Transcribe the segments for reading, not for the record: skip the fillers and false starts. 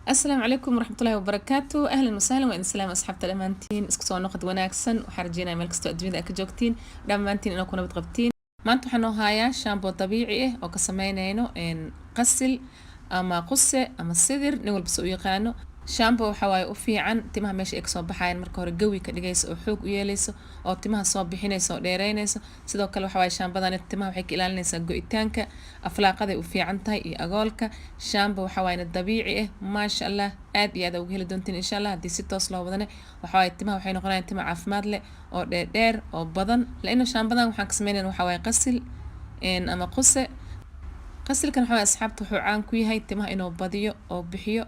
السلام عليكم ورحمة الله وبركاته. أهلا وسهلا وإن سلام أصحابتا dhammaantiin isku soo noqod wanaagsan waxaan rajeynayaa meel kastoo adduunyada aad ka joogtiin dhammaantiin inaa ku nabad qabtiin. Maanta waxaan noo hayaa shaambo dabiici ah oo ka sameynayno qasil ama quse ama sidir nin walba soo yaqaano. shaambo waxa waaye u fiican timaha meesha ay ka soo baxayaan marka hore gawi ka dhigayso oo xoog u yeelayso oo timaha soo bixinayso oo dheereynayso. sidoo kale waxa waaye shaambadan timaha waxay ka ilaalinaysaa go'itaanka aflaaqaday u fiican tahay iyo agoolka. shaambo waxa waaye dabiici ah maasha Allah aad iyo aad ugu heli doontiin insha Allah haddii si toos loo wadane. waxa waaye timaha waxay noqonayaan timo caafimaad leh oo dheer oo badan laana shaambadan waxaan ka sameynayna waxa waaye qasil ama quse. qasilkan waxa waaye asxaabta wuxuu caan ku yahay timaha inuu badiyo oo bixiyo.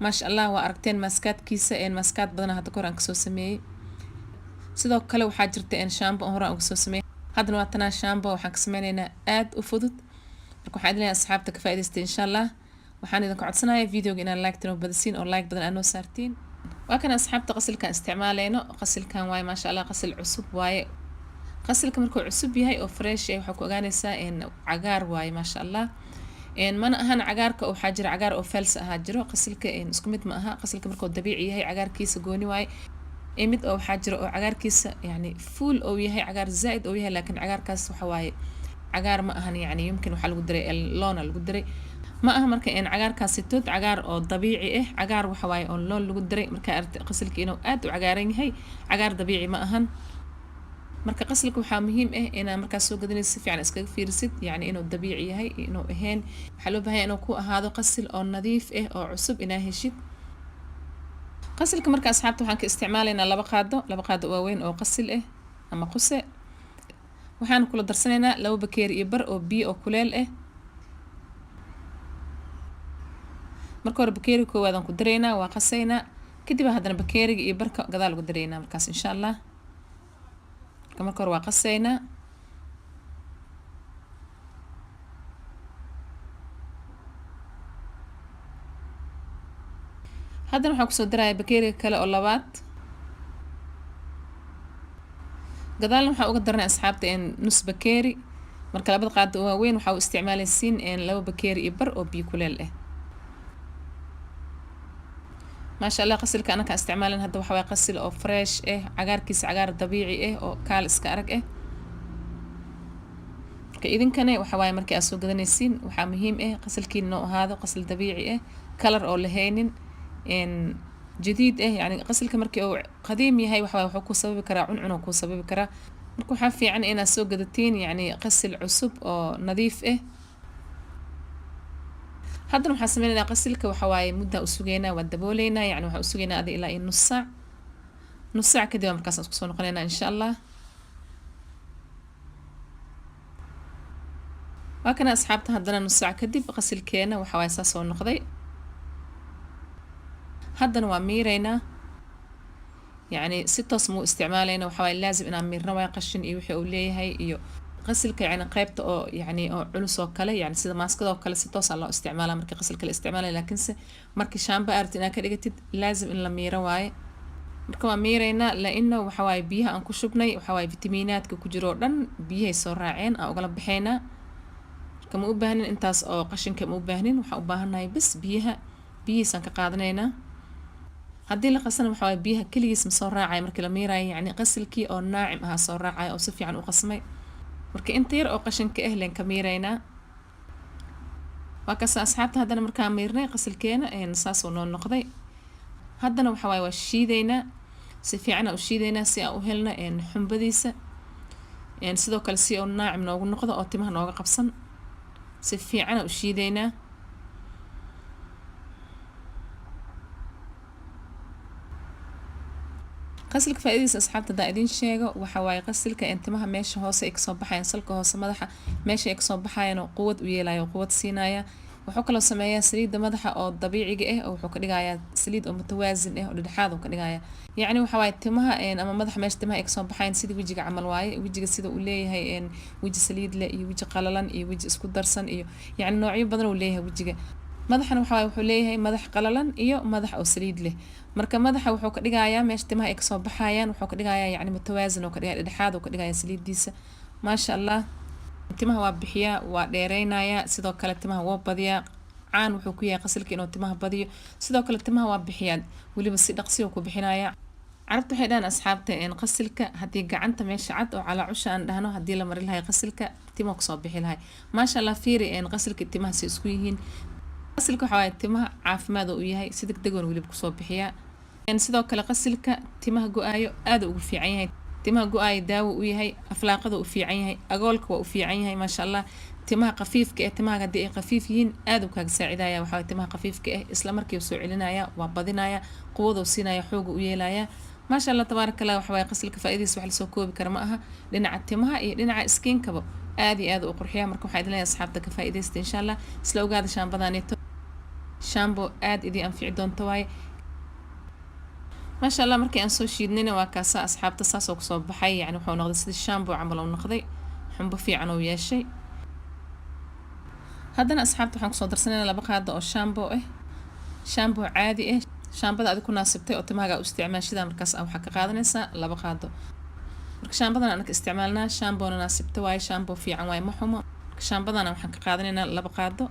ما شاء الله وأركتين ماسكات كيسة ماسكات بدنا هذا كوران كسو سمي sidoo kale waxaa jirta shaambo hore aan kusoo sameeyay hadana waa tanaa shaambo waxaan ka sameynayna aad u fudud marka waxaan idin asxaabta ka faa'iideystay insha Allah waxaan idin ku codsanayaa videoga inaan like tano badisiin oo like badan aad saartiin waa kana asxaabta qasilkan isticmaalayno qasilkan waay ma sha Allah qasil cusub waaye qasilka markuu cusub yahay oo fresh yahay waxa ku ogaanaysaa cagaar waaye ma sha Allah mana ahan cagaarka oo xajir cagaar oo fals ah jiro qasilka isku mid ma aha qasilka markuu dabiici yahay cagaarkiisa gooni waay mid oo xajir oo cagaarkiisa yani full oo yahay cagaar zaid oo yahay laakiin cagaarkaas waxa waaye cagaar ma ahan yani yumkin waxa lagu diray loona lagu diray ma aha marka cagaarkaasi tood cagaar oo dabiici ah cagaar waxa waaye oo loon lagu diray marka qasilka inuu aad u cagaaran yahay cagaar dabiici ma ahan marka qasilka waxa muhiim ah inaa markaas soo gadinayso si fiican iskaga fiirsid yani inuu dabiici yahay inuu ahayn waxa loo baahan yahay inuu ku ahaado qasil oo nadiif ah oo cusub inaa heshid qasilka marka asxaabta waxaan ka isticmaalaynaa laba qaado waaweyn oo qasil ah ama quse waxaan kula darsanaynaa 2 bakeeri iyo bar oo biyo oo kuleel ah marka hore bakeeri koowaad aan ku dareynaa waa qasaynaa kadib haddana bakeeriga iyo barka gadaal ugu dareynaa markaas insha Allah كما كروا قصينا هذا نحن كسر دراي بكيري كلا أولوات قدالنا نحن أقدرنا أصحابتي نص بكيري مركلا بدل قاعد وين وحاول استعمال السين لو بكيري إبر أو بيكولل ما شاء الله قصل كأنك استعمال هذا وحوي قصل أو فريش عقار كيس عقار طبيعي أو كالس كأرك كإذن كان وحوي مركي أسوق دنيسين وحا مهم قصل كي النوع هذا قصل طبيعي كلر أو لهين إن جديد يعني قصل كمركي أو قديم هاي وحوي وحكو سبب كرا عنعنو كو سبب كرا مركو حافي عن إن أسوق دتين يعني قصل عصب أو نظيف هذا waxaan sameeynaa qasilka waxa waaye muddo u sugeynaa wada booleynaa yani waxa u sugeynaa adii ilaa nus saac kadib markaas isku soo noqonaynaa insha Allah waa kana asxaabta haddana nus saac kadib qasilkeena waxa waaye saas soo noqday haddana waa miireynaa yani si toos muu isticmaalayna waxa waaye laazim inaan miirno waa qashin iyo wixii uu leeyahay iyo qasilka يعني qaybta oo yani oo culus oo kale yani sida maaskada oo kale si toos ah loo isticmaalaa markii qasilka la isticmaalayo laakiin se markii shaamba aad inaad ka dhigatid laazim in la miiro waaye marka waa miireynaa laano waxa waaye biyaha aan ku shubnay waxa waaye fitamiinaadka ku jiro dhan biyahay soo raaceen aan uga baxaynaa marka ma u baahnin intaas oo qashinka ma u baahnin waxa u baahanahay bas biyihiisan ka qaadanaynaa haddii la qasana waxa waaye biyaha kaligiis ma soo raacay markii la miirayo yani qasilkii oo naacim ah soo raacay oo si fiican u qasmay marka inta yar oo qashinka leen ka miireynaa waa kaas asxaabta haddana markaa miirnay qasilkeena saas oo noo noqday haddana waxa waaye waa shiideynaa si fiican u shiideynaa si aan u helno xumbadiisa sidoo kale si oo naacim noogu noqdo oo timaha nooga qabsan si fiican u shiideynaa qasilka faa'iidadiisa asxaabta daa idin sheego waxa waaye qasilka timaha meesha hoose ay ka soo baxayaan salka hoose madaxa meesha ay ka soo baxayaan oo quwad u yeelayo quwad siinaya wuxuu kala sameeyaa saliid madaxa oo dabiiciga ah oo wuxuu ka dhigayaa saliid oo mutawaasin ah oo dhexaad oo ka dhigaya yani waxa waaye timaha ama madaxa meesha timaha ay ka soo baxayaan sida wajiga camal waaye wajiga sida uu leeyahay waji saliid leh iyo waji qalalan iyo waji isku darsan iyo yani noocyo badan uu leeyahay wajiga madaxana waxa waaye wuxuu leeyahay madax qalalan iyo madax oo saliid leh marka madaxa wuxuu ka dhigayaa meesha timaha ay ka soo baxayaan wuxuu ka dhigayaa yani mutawaasin oo ka dhigaya dhexaad oo ka dhigaya saliidiisa ma sha Allah timaha waa bixiyaa waa dheereynaya sidoo kale timaha waa badiyaa caan wuxuu ku yahay qasilka inuu timaha badiyo sidoo kale timaha waa bixiyaan waliba si dhaqsi ku bixinaya carabtu waxay dhahan asxaabta in qasilka haddii gacanta meesha cad oo calaacusha aan dhahno haddii la mari lahay qasilka timaha kusoo bixi lahay maasha allah fiiri in qasilka timaha si isku yihiin qasilka waxa waaye timaha caafimaad uu yahay si degdeg ah waliba kusoo bixiya sidoo kale qasilka timaha go-aayo aad ugu fiican yahay timaha go-aayo daawo u yahay aflaaqada u fiican yahay agoolka waa u fiican yahay maasha allah timaha qafiifka ee timaha haddii ay qafiif yihiin aad u kaaga saacidaya waxa waaye timaha qafiifka ah isla markii soo celinaya waa badinaya quwada siinaya xooga u yeelaya maasha allah tabaaraka allah waxa waaye qasilka faa'iidadiisa wax la soo koobi kara ma aha dhinaca timaha iyo dhinaca skinkaba aad iyo aad u qurxiya marka waxaa idin leeyahay asxaabta ka faa'iidaysta insha allah isla ogaada shaambadaanito shaambo aad idin anfici doonto waaye maasha allah markii aan soo shiidnayna waa kaasa asxaabta saas oo kusoo baxay yani wuxuu noqday sidii shaambo camal uu noqday xumbo fiican uu yeeshay haddana asxaabta waxaan kusoo darsanaynaa 2 qaado oo shaambo ah shaambo caadi ah shaambada aad ku naasibtay oo timaaga u isticmaashida markaas waxa ka qaadanaysaa 2 qaado marka shaambadan aan ka isticmaalnaa shaambo naasibta waaye shaambo fiican waaye ma xumo shaambadan waxaan ka qaadanaynaa 2 qaado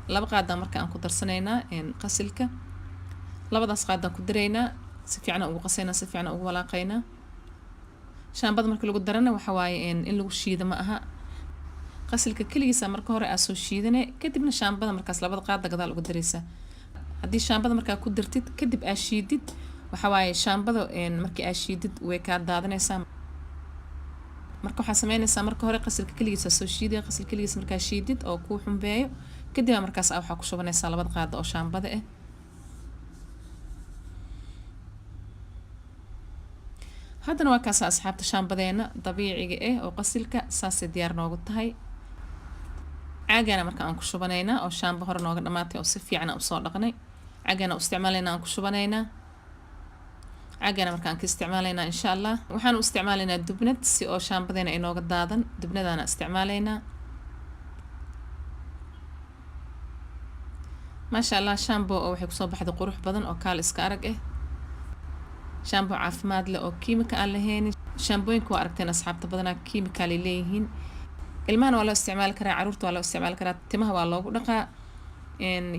2 qaado marka aan ku darsanaynaa qasilka 2daas qaado ku dareynaa si fiican ugu qasaynaa si fiican ugu walaaqaynaa shaambada marka lagu darana waxa waaye in lagu shiido ma aha qasilka kaligiisa marka hore aad soo shiidane kadibna shaambada markaas 2 qaado gadaal ugu dareysa haddii shaambada markaa ku dartid kadib aad shiidid waxa waaye shaambada markii aad shiidid way ka daadanaysaa marka waxaa sameynaysaa marka hore qasilka kaligiisa soo shiiday qasilka kaligiisa markaa shiidid oo ku xumbeeyo kadib markaas waxaa ku shubanaysaa 2 qaado oo shaambada ah haddana waa kaas asxaabta shaambadeena dabiiciga ah oo qasilka saas diyaar noogu tahay caagana marka aan ku shubanaynaa oo shaambo hore nooga dhamaatay oo si fiican u soo dhaqnay caagana u isticmaalaynaa aan ku shubanaynaa caagana marka aan ka isticmaalaynaa insha Allah waxaan u isticmaalaynaa dubnad si oo shaambadeena ay nooga daadan dubnadana isticmaalaynaa maasha Allah shaambo oo waxay ku soo baxday qurux badan oo kaal iska arag ah shaambo caafimaad leh oo kiimika aan lahayn shaambooyinka waa aragteen asxaabta badanaa kiimika ay leeyihiin ilmaha waa loo isticmaali karaa caruurta waa loo isticmaali karaa timaha waa loogu dhaqaa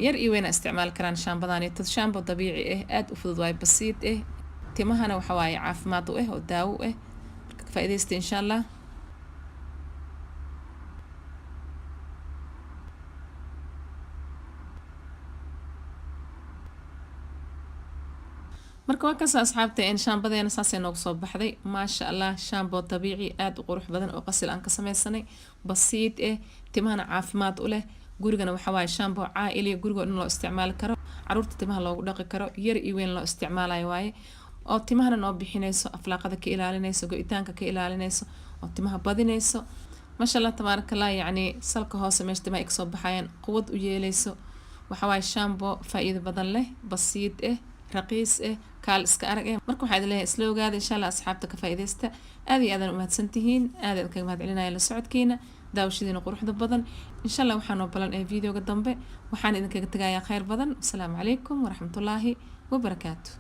yar iyo weyn isticmaali karaan shaambadani tad shaambo dabiici ah aad u fudud waay basiid ah timahana waxa waaye caafimaad u ah oo daawo ah marka ka faa'iideysta insha Allah marka waa kaas asxaabta shaambadeena saasay noogu soo baxday maasha Allah shaambo dabiici aad u qurux badan oo qasil aan ka samaysanay basiid ah timahana caafimaad u leh gurigana waxa waaye shaambo caa'ili guriga in loo isticmaali karo caruurta timaha loogu dhaqi karo yar iyo weyn loo isticmaalayo waaye oo timahana noo bixinayso aflaaqada ka ilaalinayso go'itaanka ka ilaalinayso oo timaha badinayso maasha Allah tabaaraka Allah yani salka hoose meesha timaha ay ka soo baxayaan quwad u yeelayso waxa waaye shaambo faa'iido badan leh basiid ah raqiis ah kaal iska arag ah marka waxaad leeyahay isla ogaada insha Allah asxaabta ka faa'iideysta aad iyo aad u mahadsantihiin aad kaga mahadcelinaya la socodkiina daawashadiina quruxda badan insha Allah waxaan oo balan ee videoga dambe waxaan idinkaga tagayaa khayr badan assalaamu calaykum waraxmatullaahi wabarakaatuh